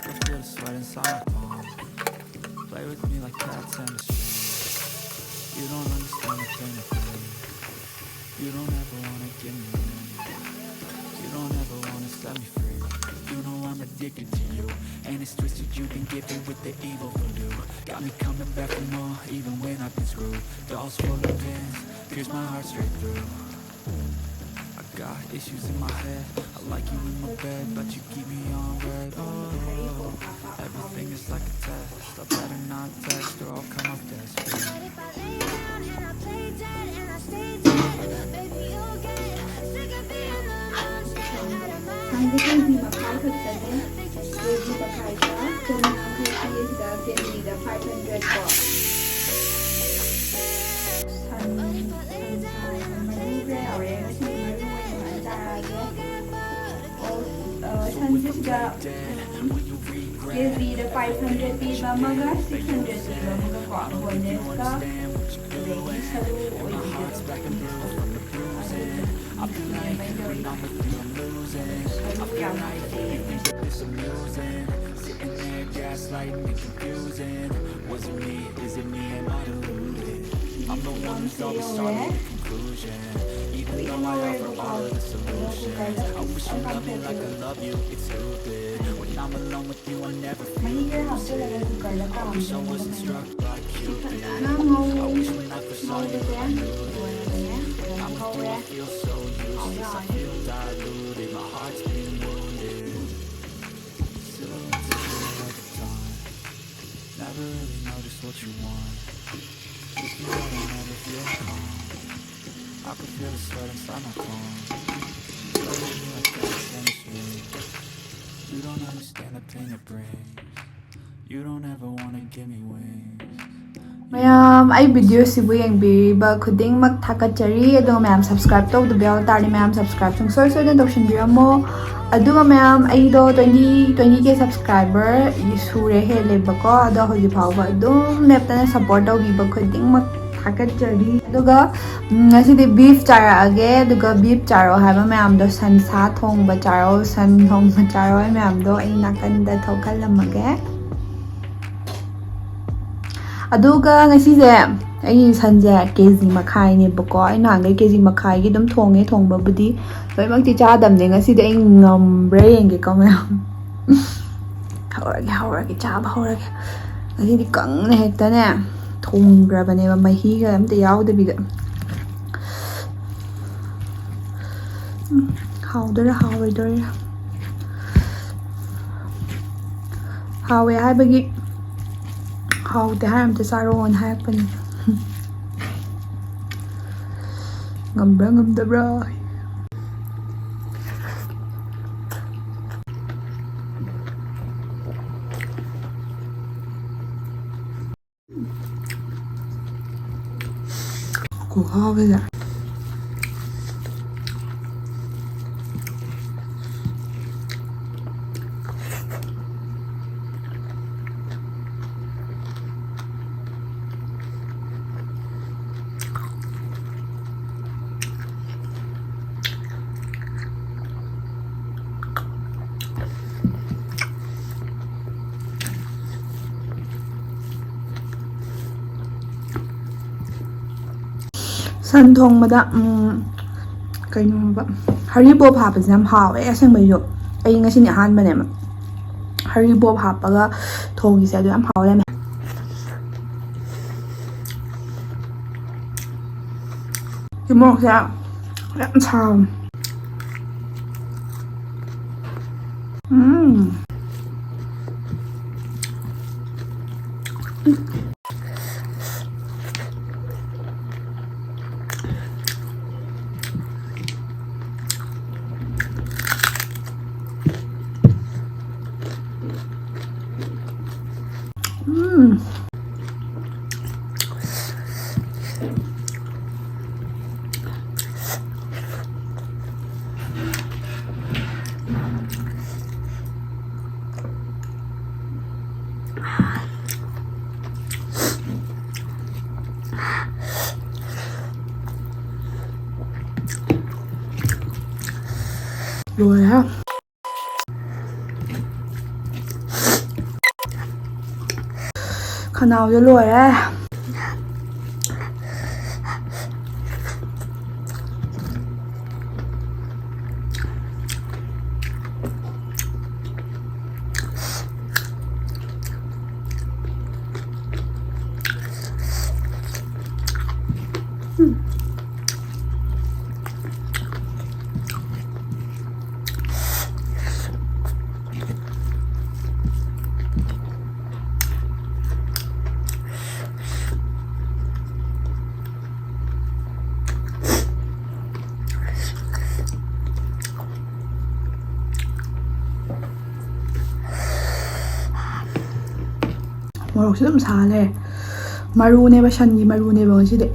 can feel the sweat inside my palm. Play with me like cats and a string. You don't understand the pain of pain. You don't ever wanna give me wings. You don't ever wanna set me free. You know I'm addicted to you, and it's twisted. You've been gifted with the evil voodoo. Got me coming back for more, even when I've been screwed. Dolls full of pins, pierce my heart straight through. I got issues in my head. I like you in my bed, but you keep me on red. Oh, everything is like a test. I better not text or I'll come off desperate. But if I lay down and I play dead and I stay dead, baby you'll get sick of being the monster out of my 한개 KG bakay khutane KG bakay ka kung KG is the KG the 500 ko manubre aure si maru na tarage sansha KG the 500 pi maga 600 pi maga ko bonus ka lagi saru I've been laying when I'm with you, I'm losing. I feel like it's amusing. Sitting there gaslighting and confusing. Was it me? Is it me? Am I deluded? I'm the one who's always starting the conclusion. Even though I offer all of the solutions. I wish you loved me like I love you. It's stupid. When I'm alone with you, I never feel lucid. I wish I wasn't struck by Cupid. I wish when I first saw you I knew this. I'm with you, I feel so useless. I feel diluted, my heart's been wounded. Still insecure at the time. Never really know just what you want. If you don't never feel calm. I can feel the sweat inside my palm. Play with me like cats and a string. You don't understand the pain it brings. You don't ever wanna give me wings. mayam ai video sibu yang biriba khuding mak thakachari ado mayam subscribe to the bell tari mayam subscribe chung so den doction biramo aduga mayam ai do 20k subscriber isure he lebako ado hoji phawa adum leptana support to biba khuding mak thakachari aduga ngasi de beef chara age aduga beef charo haba mayam do sansha thongba charo san thongba charo mayam do ai nakanda thokalamage aduga ngasise ai sanje kg makhai ne bako ai nangai kg makhai gi dum thongba budi loimak ti cha dam ne ngasi de ai ngambre yenge ko mayam haurage cha ba haurage ngasi di kang ne hekta ne thongra bane ba mahi ga am te yaw de bi ga haudara hawe hai bagi how the ham to sorrow on happen ngam the bra go have it san thongba kaino ba haribo phapa jam hawe aseng bai yo ai ngasi ni han bane ma haribo phapa ga thogi se do am hawle me mo sa lam cham rồi ha ꯈꯅꯥꯎꯗ ꯂꯣꯏꯔꯦ. ꯃꯣꯔꯣꯛꯁꯦ ꯑꯗꯨꯝ ꯁꯥꯂꯦ. ꯃꯔꯨꯅꯦꯕ, ꯁꯟꯒꯤ ꯃꯔꯨꯅꯦꯕ ꯉꯁꯤꯗꯤ.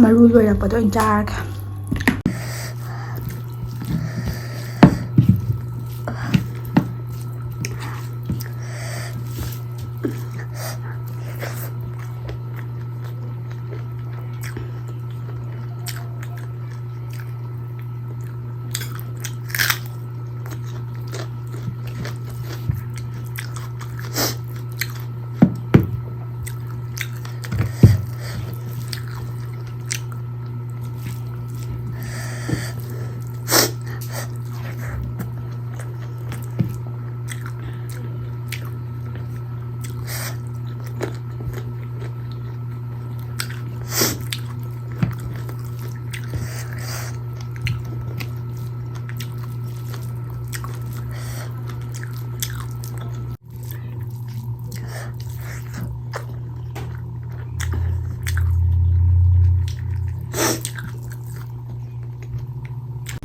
ꯃꯔꯨ ꯂꯣꯏꯔꯛꯄꯗ ꯑꯣꯏꯅ ꯆꯥꯔꯒꯦ.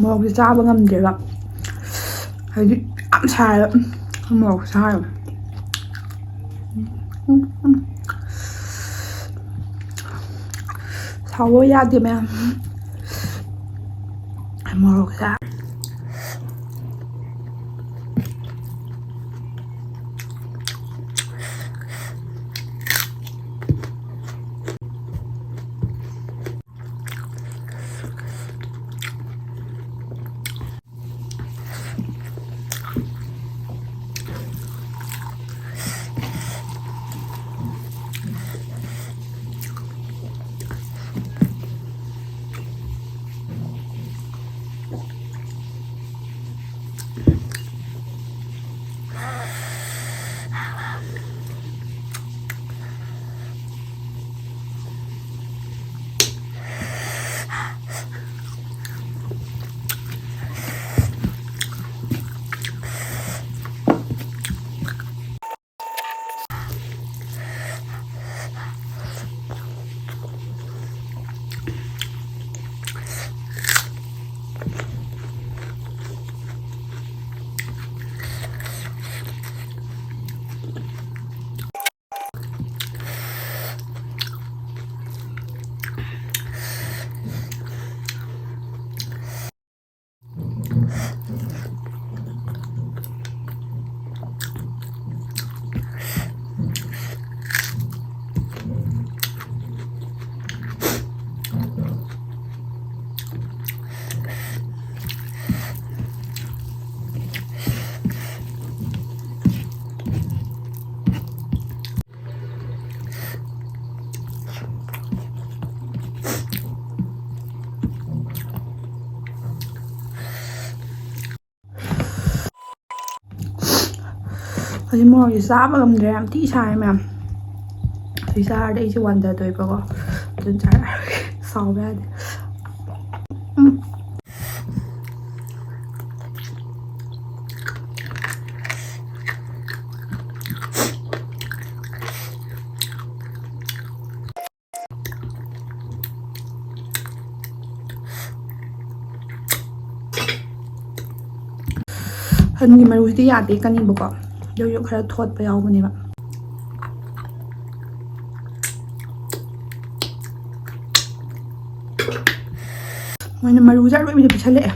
ꯃꯣꯔꯣꯛꯁꯦ ꯆꯥꯕ ꯉꯝꯗ꯭ꯔꯦꯕ. ꯍꯥꯏꯗꯤ ꯌꯥꯝ ꯁꯥꯏꯕ ꯃꯣꯔꯣꯛ ꯁꯥꯏꯕ. ꯁꯥꯎꯕ ꯌꯥꯗꯦ ꯃꯌꯥꯝ. ꯃꯣꯔꯣꯛꯁꯦ ꯍꯧꯖꯤꯛ ꯃꯣꯔꯣꯛꯁꯦ ꯆꯥꯕ ꯉꯝꯗ꯭ꯔꯦ. ꯌꯥꯝ ꯊꯤ ꯁꯥꯔꯦ ꯃꯌꯥꯝ. ꯍꯧꯖꯤꯛ ꯆꯥꯔꯗꯤ ꯑꯩꯁꯦ ꯋꯥꯟꯊꯗꯣꯏꯕꯀꯣ. ꯑꯗꯨꯅ ꯆꯥꯔꯛꯑꯒꯦ. ꯁꯥꯎꯕ ꯌꯥꯗꯦ. ꯍꯟꯒꯤ ꯃꯔꯨꯁꯤꯗꯤ ꯌꯥꯗꯦ ꯀꯅꯤꯕꯀꯣ ꯑꯗꯨꯁꯨ ꯈꯔ ꯊꯣꯠꯄ ꯌꯥꯎꯕꯅꯦꯕ ꯃꯣꯏꯅ ꯃꯔꯨꯁꯦ ꯑꯔꯣꯏꯕꯤꯗ ꯄꯤꯁꯜꯂꯛꯑꯦ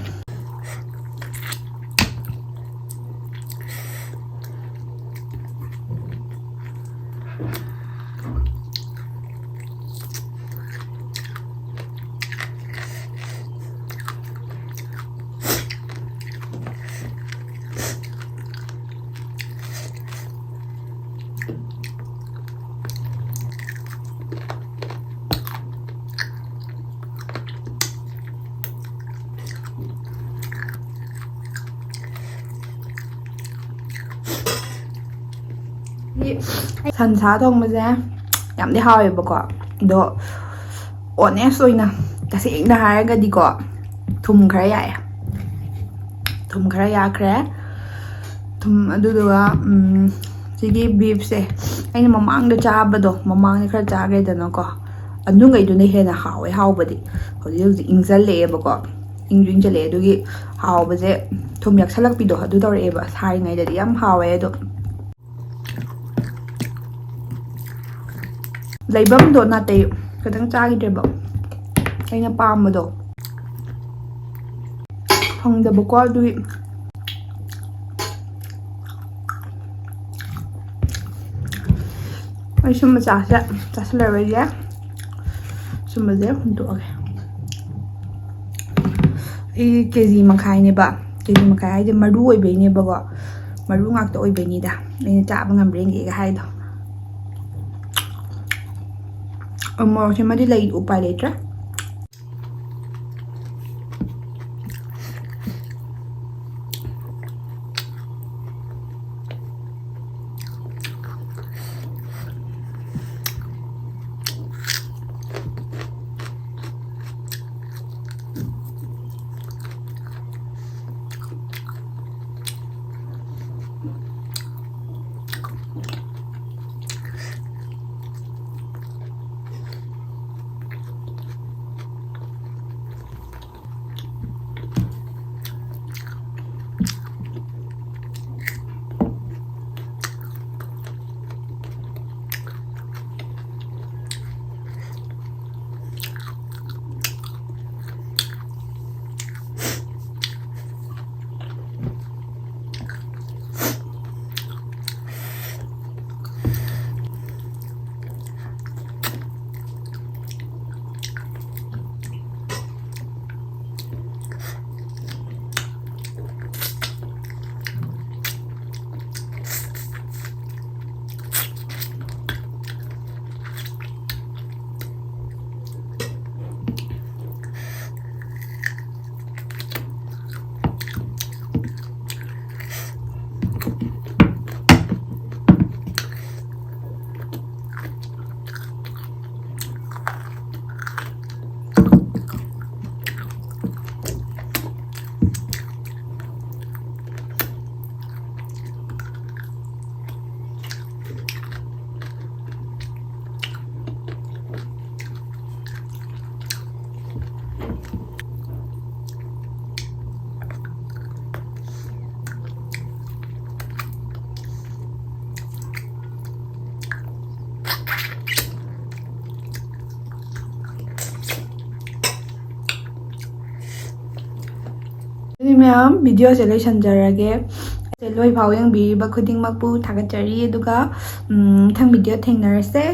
ꯁꯟꯁꯥ ꯊꯣꯡꯕꯁꯦ ꯌꯥꯝꯗꯤ ꯍꯥꯎꯋꯦꯕꯀꯣ ꯑꯗꯣ ꯑꯣꯅꯦꯁ ꯑꯣꯏꯅ ꯇꯁꯦꯡꯅ ꯍꯥꯏꯔꯒꯗꯤꯀꯣ ꯊꯨꯝ ꯈꯔ ꯌꯥꯛꯑꯦ ꯊꯨꯝ ꯈꯔ ꯌꯥꯛꯈ꯭ꯔꯦ ꯊꯨꯝ ꯑꯗꯨꯗꯨꯒ ꯁꯤꯒꯤ ꯕꯤꯐꯁꯦ ꯑꯩꯅ ꯃꯃꯥꯡꯗ ꯆꯥꯕꯗꯣ ꯃꯃꯥꯡꯗ ꯈꯔ ꯆꯥꯈ꯭ꯔꯦꯗꯅꯀꯣ ꯑꯗꯨꯉꯩꯗꯨꯅ ꯍꯦꯟꯅ ꯍꯥꯎꯋꯦ ꯍꯥꯎꯕꯗꯤ ꯍꯧꯖꯤꯛ ꯏꯪꯁꯜꯂꯛꯑꯦꯕꯀꯣ ꯏꯪꯁꯨ ꯏꯪꯁꯜꯂꯛꯑꯦ ꯑꯗꯨꯒꯤ ꯍꯥꯎꯕꯁꯦ ꯊꯨꯝ ꯌꯥꯛꯁꯜꯂꯛꯄꯤꯗꯣ ꯑꯗꯨ ꯇꯧꯔꯛꯑꯦꯕ ꯁꯥꯔꯤꯉꯩꯗꯗꯤ ꯌꯥꯝ ꯍꯥꯎꯋꯦ ꯑꯗꯣ ꯂꯩꯐꯝꯗꯣ ꯅꯥꯇꯩ ꯈꯤꯇꯪ ꯆꯥꯈꯤꯗ꯭ꯔꯦꯕ ꯑꯩꯅ ꯄꯥꯝꯕꯗꯣ ꯐꯪꯗꯕꯀꯣ ꯑꯗꯨꯒꯤ ꯑꯩ ꯁꯨꯝꯕ ꯆꯥꯁꯤꯜꯂꯔꯣꯏꯒꯦ ꯁꯨꯝꯕꯁꯦ ꯍꯨꯟꯇꯣꯛꯑꯒꯦ ꯑꯩ KG ꯃꯈꯥꯏꯅꯦꯕ KG ꯃꯈꯥꯏ ꯍꯥꯏꯁꯦ ꯃꯔꯨ ꯑꯣꯏꯕꯩꯅꯦꯕꯀꯣ ꯃꯔꯨ ꯉꯥꯛꯇ ꯑꯣꯏꯕꯩꯅꯤꯗ ꯑꯩꯅ ꯆꯥꯕ ꯉꯝꯕ꯭ꯔ ꯌꯦꯡꯒꯦꯒ ꯍꯥꯏꯗꯣ ꯃꯣꯔꯣꯛꯁꯤꯃꯗꯤ ꯂꯩ ꯎꯄꯥꯏ ꯂꯩꯇ꯭ꯔꯦ ꯑꯗꯨꯗꯤ ꯃꯌꯥꯝ ꯚꯤꯗꯤꯑꯣꯁꯦ ꯂꯣꯏꯁꯟꯖꯔꯒꯦ ꯂꯣꯏꯐꯥꯎ ꯌꯦꯡꯕꯤꯔꯤꯕ ꯈꯨꯗꯤꯡꯃꯛꯄꯨ ꯊꯥꯒꯠꯆꯔꯤ ꯑꯗꯨꯒ ꯃꯊꯪ ꯚꯤꯗꯤꯑꯣ ꯊꯦꯡꯅꯔꯁꯦ